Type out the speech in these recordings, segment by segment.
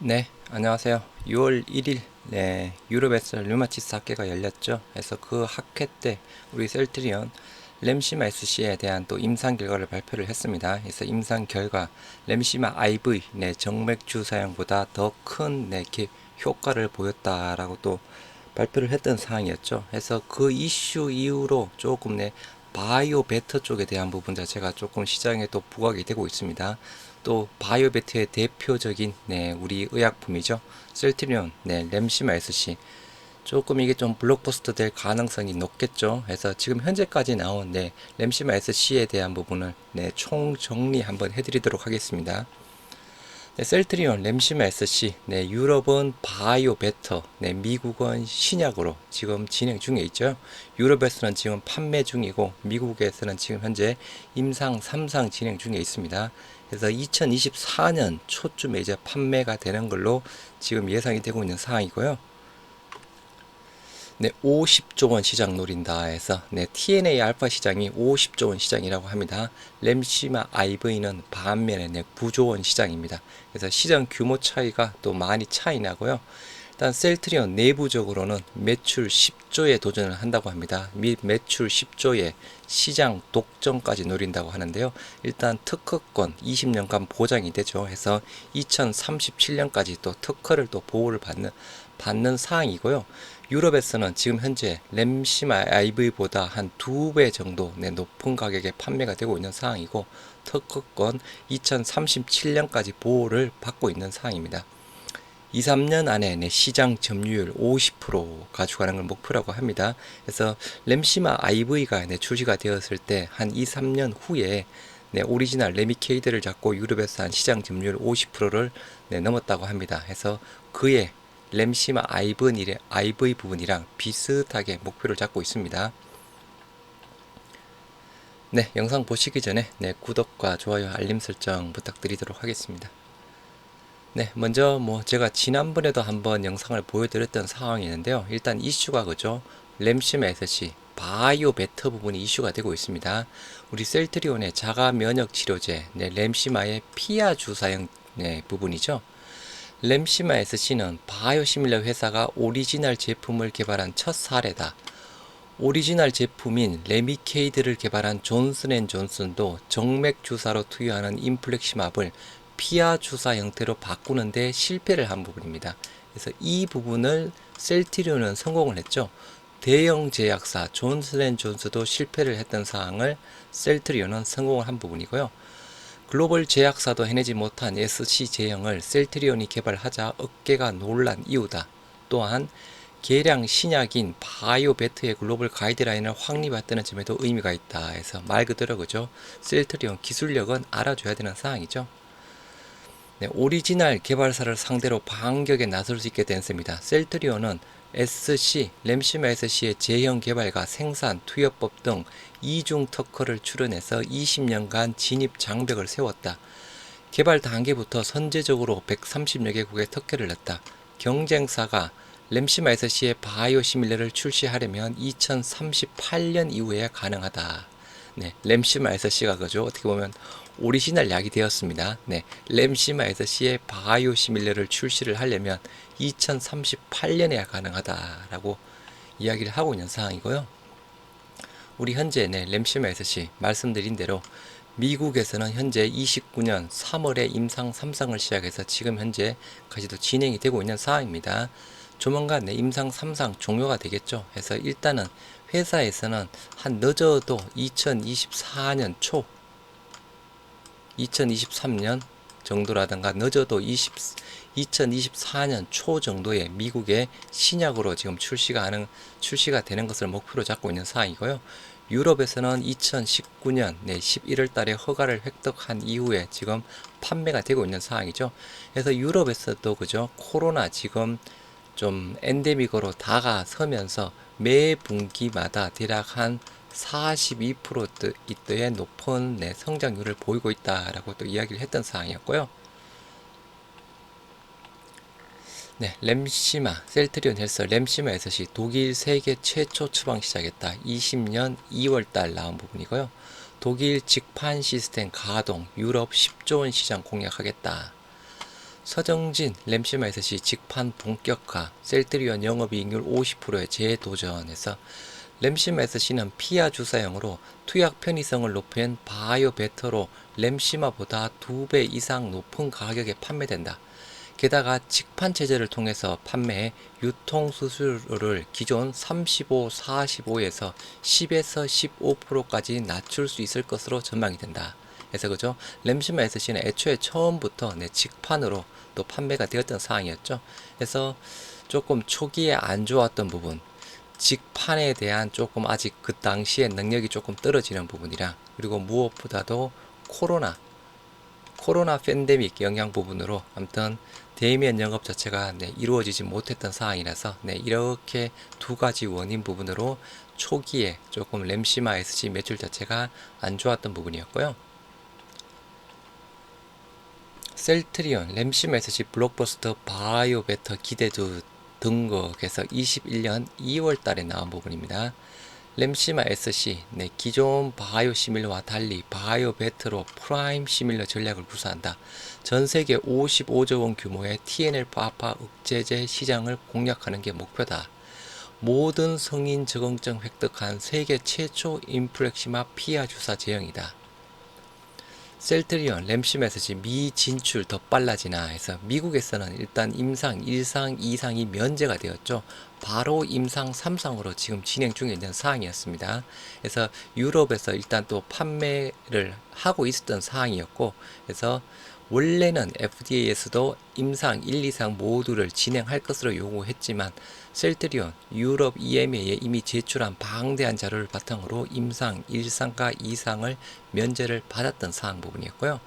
네, 안녕하세요. 6월 1일, 네, 유럽에서 류마티스 학회가 열렸죠. 그래서 그 학회 때 우리 셀트리온 램시마 SC에 대한 또 임상 결과를 발표를 했습니다. 그래서 임상 결과 램시마 IV, 네, 정맥주 사용보다 더 큰 효과를 보였다라고 또 발표를 했던 사항이었죠. 그래서 그 이슈 이후로 조금 바이오 베터 쪽에 대한 부분 자체가 조금 시장에 또 부각이 되고 있습니다. 또 바이오 베터의 대표적인 우리 의약품이죠. 셀트리온, 램시마 SC. 조금 이게 좀 블록버스터 될 가능성이 높겠죠. 그래서 지금 현재까지 나온 램시마 SC에 대한 부분을 총 정리 한번 해드리도록 하겠습니다. 셀트리온, 램시마 SC, 유럽은 바이오 베터, 미국은 신약으로 지금 진행 중에 있죠. 유럽에서는 지금 판매 중이고, 미국에서는 지금 현재 임상 3상 진행 중에 있습니다. 그래서 2024년 초쯤에 이제 판매가 되는 걸로 지금 예상이 되고 있는 상황이고요. 50조 원 시장 노린다 해서 TNA 알파 시장이 50조 원 시장이라고 합니다. 램시마 IV는 반면에 9조 원 시장입니다. 그래서 시장 규모 차이가 또 많이 차이 나고요. 일단 셀트리온 내부적으로는 매출 10조에 도전을 한다고 합니다. 및 매출 10조에 시장 독점까지 노린다고 하는데요. 일단 특허권 20년간 보장이 되죠. 해서 2037년까지 또 특허를 또 보호를 받는 사항이고요. 유럽에서는 지금 현재 램시마 IV보다 한 2배 정도 높은 가격에 판매가 되고 있는 상황이고, 특허권 2037년까지 보호를 받고 있는 상황입니다. 2, 3년 안에 시장 점유율 50% 가져가는 걸 목표라고 합니다. 그래서 램시마 IV가 출시가 되었을 때 한 2, 3년 후에 오리지널 레미케이드를 잡고 유럽에서 한 시장 점유율 50%를 넘었다고 합니다. 그래서 그의 램시마 IV 부분이랑 비슷하게 목표를 잡고 있습니다. 네, 영상 보시기 전에 구독과 좋아요, 알림 설정 부탁드리도록 하겠습니다. 네, 먼저 제가 지난번에도 한번 영상을 보여드렸던 상황이 있는데요. 일단 이슈가 그죠. 램시마 SC 바이오 베터 부분이 이슈가 되고 있습니다. 우리 셀트리온의 자가 면역 치료제 램시마의 피아 주사형 부분이죠. 램시마 SC는 바이오시밀러 회사가 오리지널 제품을 개발한 첫 사례다. 오리지널 제품인 레미케이드를 개발한 존슨앤존슨도 정맥 주사로 투여하는 인플렉시맙을 피하 주사 형태로 바꾸는데 실패를 한 부분입니다. 그래서 이 부분을 셀트리온은 성공을 했죠. 대형 제약사 존슨앤존슨도 실패를 했던 사항을 셀트리온은 성공을 한 부분이고요. 글로벌 제약사도 해내지 못한 SC 제형을 셀트리온이 개발하자 업계가 놀란 이유다. 또한 계량 신약인 바이오베트의 글로벌 가이드라인을 확립했다는 점에도 의미가 있다 해서 말 그대로 그죠. 셀트리온 기술력은 알아줘야 되는 사항이죠. 오리지널 개발사를 상대로 반격에 나설 수 있게 된 셈입니다. 셀트리온은 SC, 램시마 SC의 제형 개발과 생산, 투여법 등 이중 특허를 출원해서 20년간 진입 장벽을 세웠다. 개발 단계부터 선제적으로 130여 개국에 특허를 냈다. 경쟁사가 램시마 SC의 바이오시밀러를 출시하려면 2038년 이후에 가능하다. 램시마 SC가 그죠. 어떻게 보면 오리지널 약이 되었습니다. 램시마 SC의 바이오시밀러를 출시를 하려면 2038년에야 가능하다라고 이야기를 하고 있는 상황이고요. 우리 현재 램시마 SC 말씀드린 대로 미국에서는 현재 29년 3월에 임상 3상을 시작해서 지금 현재까지도 진행이 되고 있는 상황입니다. 조만간 임상 3상 종료가 되겠죠. 그래서 일단은 회사에서는 한 늦어도 2024년 초 2023년 정도라든가 늦어도 2024년 초 정도에 미국의 신약으로 지금 출시가 되는 것을 목표로 잡고 있는 상황이고요. 유럽에서는 2019년 11월 달에 허가를 획득한 이후에 지금 판매가 되고 있는 상황이죠. 그래서 유럽에서도 그죠. 코로나 지금 좀 엔데믹으로 다가서면서 매 분기마다 대략 한 42%의 높은 성장률을 보이고 있다라고 또 이야기를 했던 사항이었고요. 램시마, 셀트리온 헬스 램시마 SC 독일 세계 최초 처방 시작했다. 20년 2월달 나온 부분이고요. 독일 직판 시스템 가동, 유럽 10조 원 시장 공략하겠다. 서정진 램시마 SC 직판 본격화, 셀트리온 영업이익률 50%의 재도전에서 램시마 SC는 피하 주사형으로 투약 편의성을 높인 바이오 베터로 램시마보다 2배 이상 높은 가격에 판매된다. 게다가 직판 체제를 통해서 판매해 유통 수수료를 기존 35, 45에서 10에서 15%까지 낮출 수 있을 것으로 전망이 된다. 그래서 그죠? 램시마 SC는 애초에 처음부터 직판으로 또 판매가 되었던 상황이었죠. 그래서 조금 초기에 안 좋았던 부분, 직판에 대한 조금 아직 그 당시에 능력이 조금 떨어지는 부분이라, 그리고 무엇보다도 코로나 팬데믹 영향 부분으로 아무튼 대면 영업 자체가 이루어지지 못했던 상황이라서 이렇게 두 가지 원인 부분으로 초기에 조금 램시마 SC 매출 자체가 안 좋았던 부분이었고요. 셀트리온, 램시마 SC 블록버스터 바이오 베터 기대도 등극에서 21년 2월 달에 나온 부분입니다. 램시마 SC, 기존 바이오 시밀러와 달리 바이오 베터로 프라임 시밀러 전략을 구사한다. 전세계 55조 원 규모의 TNF-알파 억제제 시장을 공략하는 게 목표다. 모든 성인 적응증 획득한 세계 최초 인플렉시마 피하 주사 제형이다. 셀트리온, 램시마 SC 미 진출 더 빨라지나 해서 미국에서는 일단 임상 1상, 2상이 면제가 되었죠. 바로 임상 3상으로 지금 진행 중에 있는 사항이었습니다. 그래서 유럽에서 일단 또 판매를 하고 있었던 사항이었고, 그래서 원래는 FDA에서도 임상 1, 2상 모두를 진행할 것으로 요구했지만 셀트리온, 유럽 EMA에 이미 제출한 방대한 자료를 바탕으로 임상 1상과 2상을 면제를 받았던 사항 부분이었고요.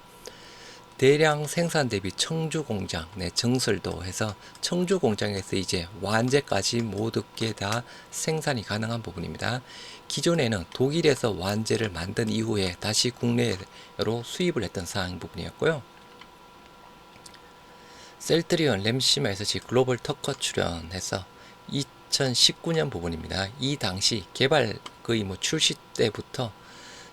대량 생산 대비 청주 공장, 증설도 해서 청주 공장에서 이제 완제까지 모두 게 다 생산이 가능한 부분입니다. 기존에는 독일에서 완제를 만든 이후에 다시 국내로 수입을 했던 사항 부분이었고요. 셀트리온, 램시마 SC 글로벌 특허 출연해서 2019년 부분입니다. 이 당시 개발 거의 출시 때부터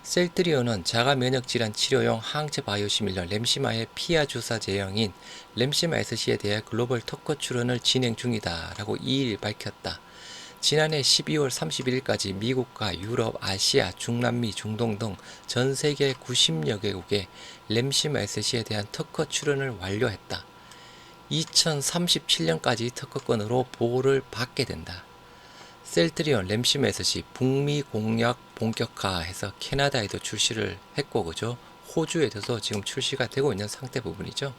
셀트리온은 자가 면역 질환 치료용 항체 바이오시밀러 램시마의 피하 주사 제형인 램시마 SC에 대해 글로벌 특허 출원을 진행 중이다 라고 2일 밝혔다. 지난해 12월 31일까지 미국과 유럽, 아시아, 중남미, 중동 등 전 세계 90여 개국에 램시마 SC에 대한 특허 출원을 완료했다. 2037년까지 특허권으로 보호를 받게 된다. 셀트리온, 램시마 SC 북미 공략 본격화해서 캐나다에도 출시를 했고, 그죠? 호주에도 지금 출시가 되고 있는 상태 부분이죠.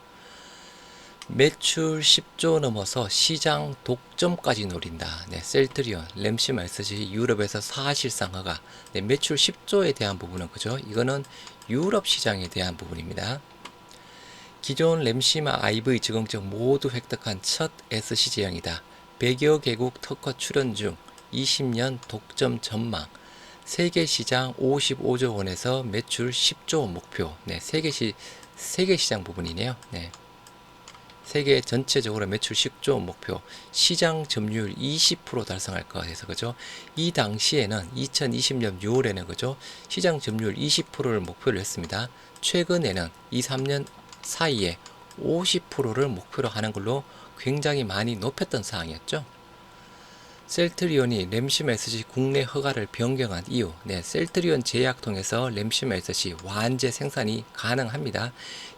매출 10조 넘어서 시장 독점까지 노린다. 셀트리온, 램시마 SC 유럽에서 사실상 허가. 매출 10조에 대한 부분은 그죠? 이거는 유럽 시장에 대한 부분입니다. 기존 램시마 IV 적응증 모두 획득한 첫 SC 제형이다. 100여 개국 특허 출원 중 20년 독점 전망. 세계 시장 55조 원에서 매출 10조 원 목표. 세계 시장 부분이네요. 세계 전체적으로 매출 10조 원 목표. 시장 점유율 20% 달성할 것 같아서 그죠? 이 당시에는 2020년 6월에는 그죠? 시장 점유율 20%를 목표로 했습니다. 최근에는 2, 3년 사이에 50%를 목표로 하는 걸로 굉장히 많이 높였던 사항이었죠. 셀트리온이 램시마 SC 국내 허가를 변경한 이유, 셀트리온 제약 통해서 램시마 SC 완제 생산이 가능합니다.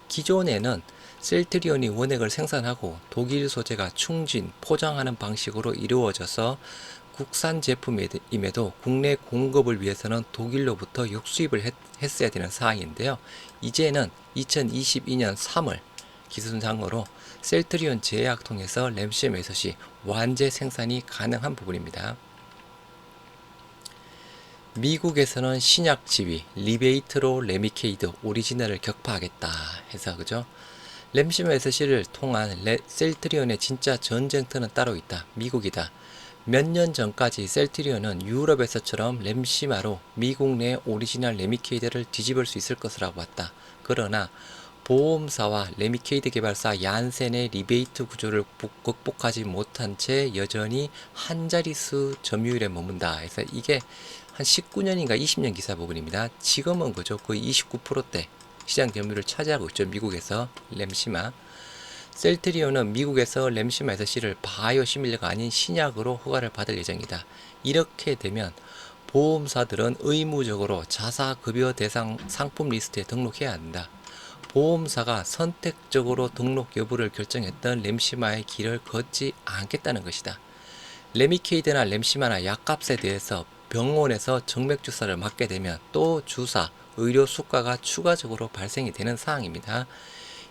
기존에는 셀트리온이 원액을 생산하고 독일 소재가 충진, 포장하는 방식으로 이루어져서 국산 제품임에도 국내 공급을 위해서는 독일로부터 역수입을 했어야 되는 사항인데요. 이제는 2022년 3월 기준상으로 셀트리온 제약 통해서 램시마 SC 완제 생산이 가능한 부분입니다. 미국에서는 신약 지위, 리베이트로 레미케이드 오리지널을 격파하겠다 해서 그죠? 램시마 SC를 통한 셀트리온의 진짜 전쟁터는 따로 있다. 미국이다. 몇 년 전까지 셀트리온은 유럽에서처럼 램시마로 미국 내 오리지널 레미케이드를 뒤집을 수 있을 것이라고 봤다. 그러나 보험사와 레미케이드 개발사 얀센의 리베이트 구조를 극복하지 못한 채 여전히 한 자릿수 점유율에 머문다. 그래서 이게 한 19년인가 20년 기사 부분입니다. 지금은 그죠? 거의 29%대 시장 점유율을 차지하고 있죠. 미국에서 램시마. 셀트리온은 미국에서 램시마 SC를 바이오시밀러가 아닌 신약으로 허가를 받을 예정이다. 이렇게 되면 보험사들은 의무적으로 자사급여 대상 상품 리스트에 등록해야 한다. 보험사가 선택적으로 등록 여부를 결정했던 램시마의 길을 걷지 않겠다는 것이다. 레미케이드나 램시마나 약값에 대해서 병원에서 정맥주사를 맞게 되면 또 주사, 의료 수가가 추가적으로 발생이 되는 사항입니다.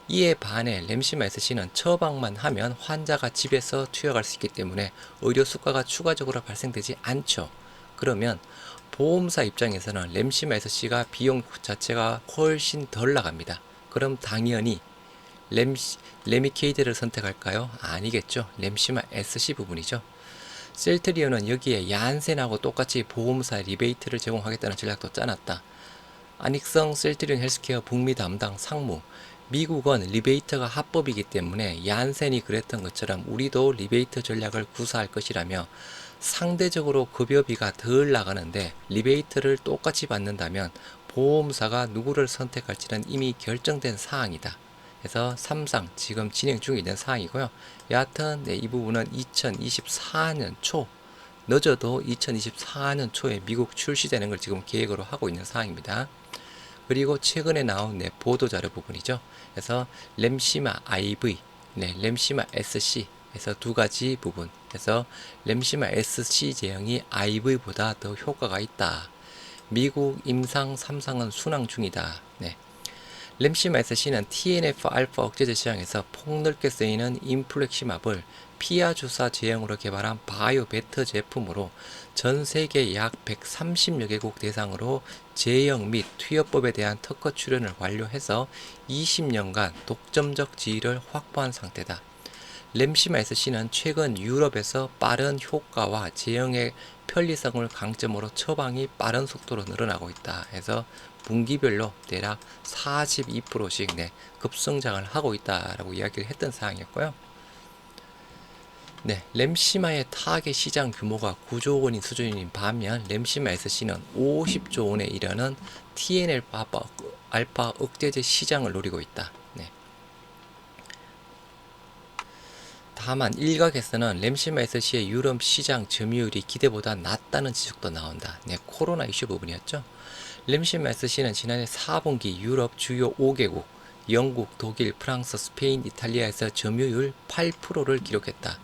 이에 반해 램시마 SC는 처방만 하면 환자가 집에서 투여할 수 있기 때문에 의료 수가가 추가적으로 발생되지 않죠. 그러면 보험사 입장에서는 램시마 SC가 비용 자체가 훨씬 덜 나갑니다. 그럼 당연히 레미케이드를 선택할까요? 아니겠죠. 램시마 SC 부분이죠. 셀트리온은 여기에 얀센하고 똑같이 보험사 리베이트를 제공하겠다는 전략도 짜놨다. 안익성 셀트리온 헬스케어 북미 담당 상무, 미국은 리베이트가 합법이기 때문에 얀센이 그랬던 것처럼 우리도 리베이트 전략을 구사할 것이라며 상대적으로 급여비가 덜 나가는데 리베이트를 똑같이 받는다면 보험사가 누구를 선택할지는 이미 결정된 사항이다. 그래서 3상 지금 진행 중에 있는 사항이고요. 여하튼 이 부분은 2024년 초 늦어도 2024년 초에 미국 출시되는 걸 지금 계획으로 하고 있는 사항입니다. 그리고 최근에 나온 보도자료 부분이죠. 그래서 램시마 IV, 램시마 SC 에서 두 가지 부분. 그래서 램시마 SC 제형이 IV보다 더 효과가 있다. 미국 임상 3상은 순항 중이다. 램시마 SC는 TNF-알파 억제제 시장에서 폭넓게 쓰이는 인플렉시맙을 피하 주사 제형으로 개발한 바이오 베터 제품으로 전 세계 약 130여 개국 대상으로 제형 및 투여법에 대한 특허 출원을 완료해서 20년간 독점적 지위를 확보한 상태다. 램시마 SC는 최근 유럽에서 빠른 효과와 제형의 편리성을 강점으로 처방이 빠른 속도로 늘어나고 있다. 해서 분기별로 대략 42%씩 급성장을 하고 있다라고 이야기를 했던 사항이었고요. 램시마의 타겟 시장 규모가 9조 원인 수준인 반면 램시마 SC는 50조 원에 이르는 TNF-알파 억제제 시장을 노리고 있다. 다만 일각에서는 램시마 SC의 유럽 시장 점유율이 기대보다 낮다는 지적도 나온다. 코로나 이슈 부분이었죠. 램시마 SC는 지난해 4분기 유럽 주요 5개국, 영국, 독일, 프랑스, 스페인, 이탈리아에서 점유율 8%를 기록했다.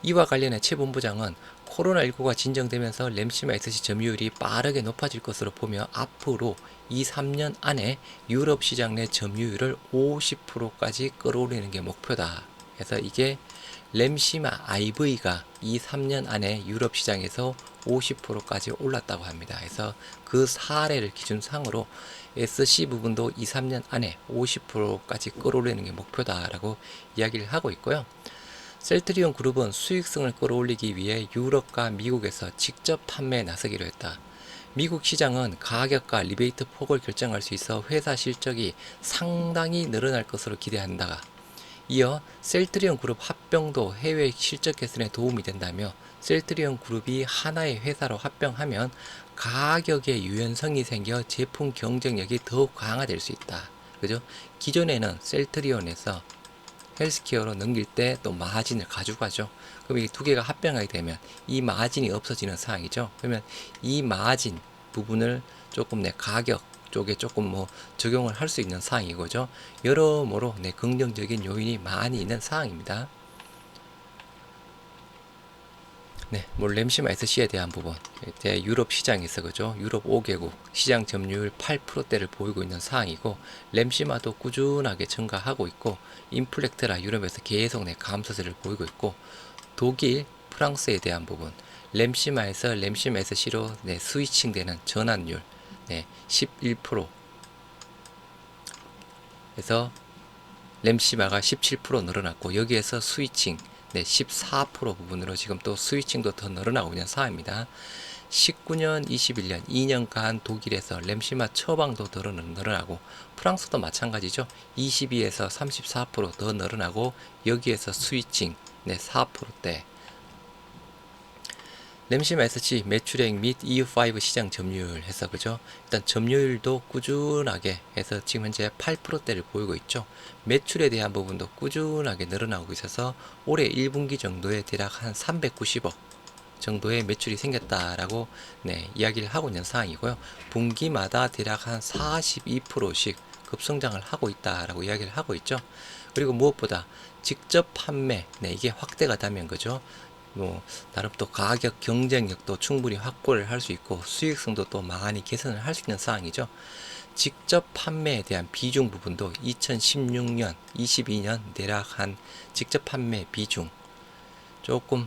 이와 관련해 최 본부장은 코로나19가 진정되면서 램시마 SC 점유율이 빠르게 높아질 것으로 보며 앞으로 2-3년 안에 유럽 시장 내 점유율을 50%까지 끌어올리는 게 목표다. 그래서 이게 램시마 IV가 2-3년 안에 유럽 시장에서 50%까지 올랐다고 합니다. 그래서 그 사례를 기준상으로 SC 부분도 2-3년 안에 50%까지 끌어올리는 게 목표다라고 이야기를 하고 있고요. 셀트리온 그룹은 수익성을 끌어올리기 위해 유럽과 미국에서 직접 판매에 나서기로 했다. 미국 시장은 가격과 리베이트 폭을 결정할 수 있어 회사 실적이 상당히 늘어날 것으로 기대한다. 이어 셀트리온 그룹 합병도 해외 실적 개선에 도움이 된다며 셀트리온 그룹이 하나의 회사로 합병하면 가격의 유연성이 생겨 제품 경쟁력이 더욱 강화될 수 있다. 그죠? 기존에는 셀트리온에서 헬스케어로 넘길 때 또 마진을 가져가죠. 그럼 이 두 개가 합병하게 되면 이 마진이 없어지는 상황이죠. 그러면 이 마진 부분을 조금 내 가격 쪽에 조금 적용을 할 수 있는 사항이고죠. 여러모로 긍정적인 요인이 많이 있는 사항입니다. 램시마 SC에 대한 부분, 이제 유럽 시장에서 그죠, 유럽 5개국 시장 점유율 8%대를 보이고 있는 상황이고, 램시마도 꾸준하게 증가하고 있고, 인플렉트라 유럽에서 계속 감소세를 보이고 있고, 독일, 프랑스에 대한 부분, 램시마에서 램시마 SC로 스위칭되는 전환율 11%, 그래서 램시마가 17% 늘어났고, 여기에서 스위칭 14% 부분으로 지금 또 스위칭도 더 늘어나고 있는 상황입니다. 19년, 21년 2년간 독일에서 램시마 처방도 더 늘어나고, 프랑스도 마찬가지죠. 22에서 34% 더 늘어나고, 여기에서 스위칭 4%대. 램시마 SC 매출액 및 EU5 시장 점유율 해서 그죠? 일단 점유율도 꾸준하게 해서 지금 현재 8%대를 보이고 있죠. 매출에 대한 부분도 꾸준하게 늘어나고 있어서 올해 1분기 정도에 대략 한 390억 정도의 매출이 생겼다라고 이야기를 하고 있는 상황이고요. 분기마다 대략 한 42%씩 급성장을 하고 있다라고 이야기를 하고 있죠. 그리고 무엇보다 직접 판매, 이게 확대가 되면 그죠? 나름 또 가격 경쟁력도 충분히 확보를 할 수 있고 수익성도 또 많이 개선을 할 수 있는 상황이죠. 직접 판매에 대한 비중 부분도 2016년, 22년 대략 한 직접 판매 비중 조금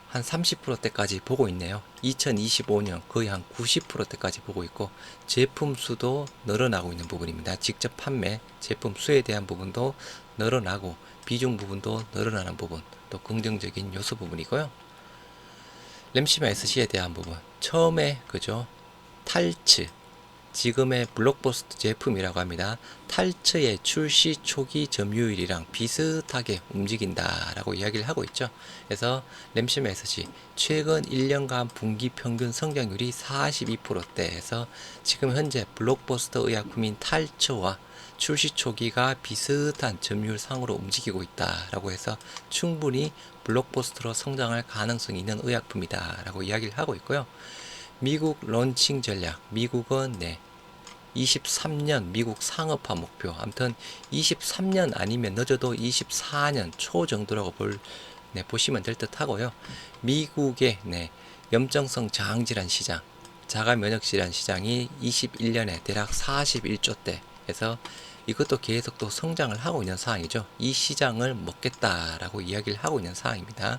한 30%대까지 보고 있네요. 2025년 거의 한 90%대까지 보고 있고 제품 수도 늘어나고 있는 부분입니다. 직접 판매 제품 수에 대한 부분도 늘어나고 비중 부분도 늘어나는 부분 또 긍정적인 요소 부분이고요. 램시마 SC에 대한 부분 처음에 그죠 탈츠 지금의 블록버스터 제품이라고 합니다. 탈츠의 출시 초기 점유율이랑 비슷하게 움직인다라고 이야기를 하고 있죠. 그래서 램시마 SC 최근 1년간 분기 평균 성장률이 42%대에서 지금 현재 블록버스터 의약품인 탈츠와 출시 초기가 비슷한 점유율 상으로 움직이고 있다라고 해서 충분히 블록버스터로 성장할 가능성이 있는 의약품이다라고 이야기를 하고 있고요. 미국 론칭 전략, 미국은 23년 미국 상업화 목표, 아무튼 23년 아니면 늦어도 24년 초 정도라고 보시면 될 듯 하고요. 미국의 염증성 저항질환 시장, 자가 면역 질환 시장이 21년에 대략 41조대 해서 이것도 계속 또 성장을 하고 있는 상황이죠. 이 시장을 먹겠다라고 이야기를 하고 있는 상황입니다.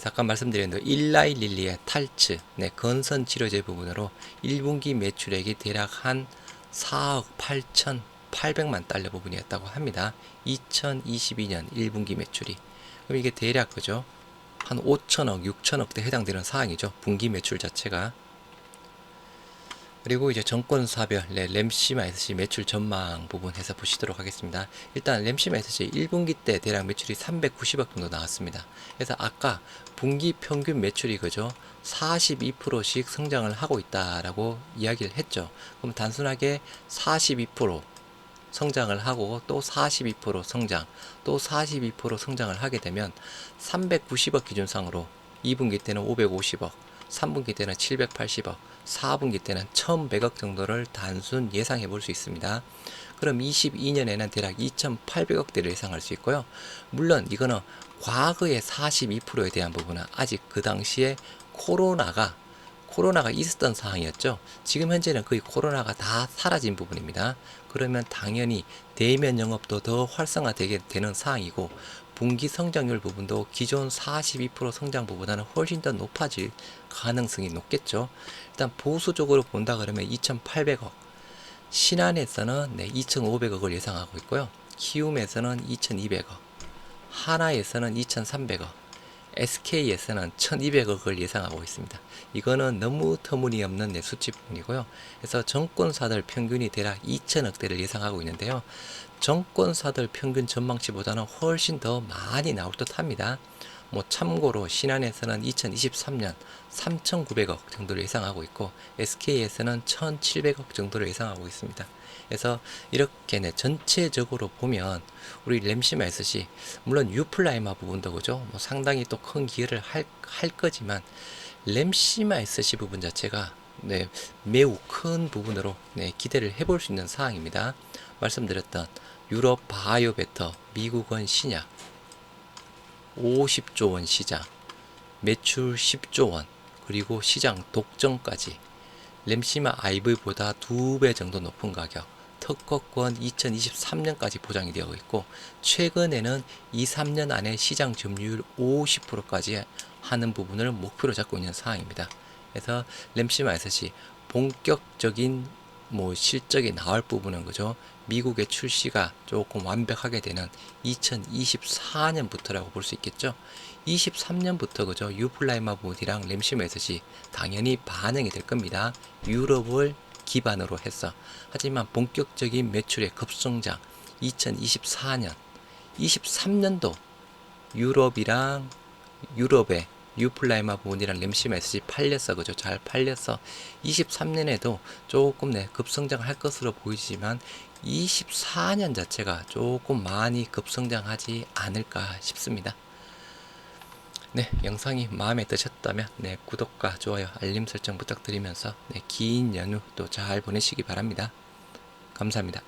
아까 말씀드린 일라이 릴리의 탈츠, 건선 치료제 부분으로 1분기 매출액이 대략 한 4억 8,800만 달러 부분이었다고 합니다. 2022년 1분기 매출이. 그럼 이게 대략 그죠? 한 5천억, 6천억대 해당되는 사항이죠. 분기 매출 자체가. 그리고 이제 정권사별 램시마 SC 매출 전망 부분 해서 보시도록 하겠습니다. 일단 램시마 SC 1분기 때 대략 매출이 390억 정도 나왔습니다. 그래서 아까 분기 평균 매출이 그죠 42%씩 성장을 하고 있다라고 이야기를 했죠. 그럼 단순하게 42% 성장을 하고 또 42% 성장 또 42% 성장을 하게 되면 390억 기준상으로 2분기 때는 550억 3분기 때는 780억 4분기 때는 1100억 정도를 단순 예상해 볼 수 있습니다. 그럼 22년에는 대략 2800억대를 예상할 수 있고요. 물론 이거는 과거의 42%에 대한 부분은 아직 그 당시에 코로나가 있었던 상황이었죠. 지금 현재는 거의 코로나가 다 사라진 부분입니다. 그러면 당연히 대면 영업도 더 활성화되게 되는 상황이고 분기 성장률 부분도 기존 42% 성장 부분보다는 훨씬 더 높아질 가능성이 높겠죠. 일단 보수적으로 본다 그러면 2,800억, 신한에서는 2,500억을 예상하고 있고요. 키움에서는 2,200억, 하나에서는 2,300억, SK에서는 1,200억을 예상하고 있습니다. 이거는 너무 터무니없는 수치 부분이고요. 그래서 정권사들 평균이 대략 2,000억대를 예상하고 있는데요. 정권사들 평균 전망치보다는 훨씬 더 많이 나올 듯 합니다. 참고로 신한에서는 2023년 3,900억 정도를 예상하고 있고 SK에서는 1,700억 정도를 예상하고 있습니다. 그래서 이렇게 전체적으로 보면 우리 램시마 SC 물론 유플라이마 부분도 그죠 상당히 또 큰 기여를 할 거지만 램시마 SC 부분 자체가 매우 큰 부분으로 기대를 해볼 수 있는 사항입니다. 말씀드렸던 유럽 바이오 베터, 미국은 신약 50조 원 시장, 매출 10조 원, 그리고 시장 독점까지 램시마 IV보다 2배 정도 높은 가격, 특허권 2023년까지 보장이 되어 있고 최근에는 2, 3년 안에 시장 점유율 50%까지 하는 부분을 목표로 잡고 있는 상황입니다. 그래서 램시마 SC 본격적인 실적이 나올 부분은 그죠 미국의 출시가 조금 완벽하게 되는 2024년부터라고 볼 수 있겠죠. 23년부터 그죠 유플라이마 부분이랑 램시마 SC 당연히 반영이 될 겁니다. 유럽을 기반으로 해서. 하지만 본격적인 매출의 급성장 2024년 23년도 유럽이랑 유럽에 유플라이마본이랑 램시 메시지 팔렸어. 그죠? 잘 팔렸어. 23년에도 조금 네, 급성장할 것으로 보이지만 24년 자체가 조금 많이 급성장하지 않을까 싶습니다. 네, 영상이 마음에 드셨다면 네, 구독과 좋아요, 알림 설정 부탁드리면서 네, 긴 연휴 또 잘 보내시기 바랍니다. 감사합니다.